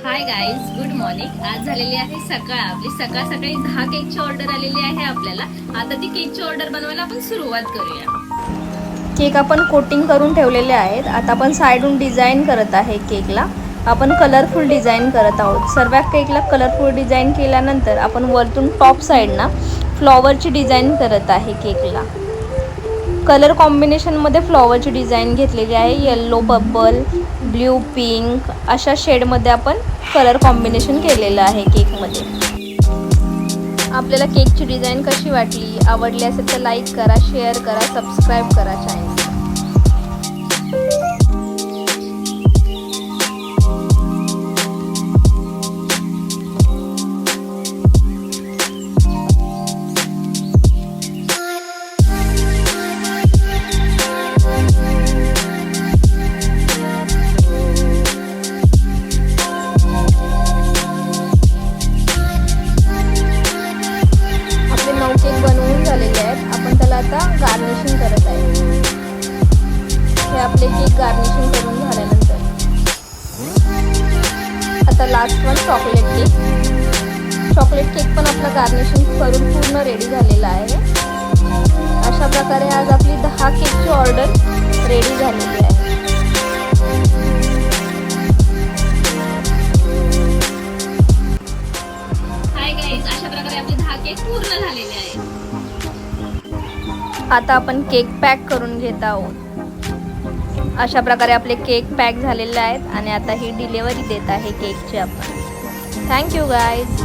Hi guys, good morning. आज झालेली आहे सकाळ. आपली सकाळ सकाळी 10 केकची ऑर्डर आलेली आहे आपल्याला. आता ती केकची ऑर्डर बनवायला आपण सुरुवात करूया. केक आपण कोटिंग करून ठेवलेले आहेत. आता आपण साईडून डिझाईन करत आहे. केकला आपण कलरफुल डिझाईन करत आहोत. सर्व केकला कलरफुल डिझाईन केल्यानंतर आपण वरतून टॉप साईडना फ्लॉवरची डिझाईन करत आहे. केकला कलर कॉम्बिनेशनमध्ये फ्लॉवरची डिझाईन घेतलेली आहे. येल्लो, पर्पल, ब्ल्यू, पिंक अशा शेडमध्ये आपण कलर कॉम्बिनेशन केलेलं आहे केकमध्ये. आपल्याला केकची डिझाईन कशी वाटली, आवडली असेल तर लाईक करा, शेअर करा, सबस्क्राईब करा चॅनल. केक बनवून झालेले आहेत. आपण त्याला आता गार्निशिंग करत आहे. हे आपले केक गार्निशिंग करून झाल्यानंतर आता लास्ट वन चॉकलेट केक पण आपला गार्निशिंग करून पूर्ण रेडी झालेला आहे. अशा प्रकारे आज आपली 10 केकची ऑर्डर रेडी झालेली आहे. हाय गाईज, अशा प्रकारे आपले 10 केक पूर्ण झालेले आहेत. आता आपण केक पॅक करून घेत आहोत. अशा प्रकारे आपले केक पॅक झालेले आहेत आणि आता ही डिलिव्हरी देत आहे केकची आपण. Thank you guys.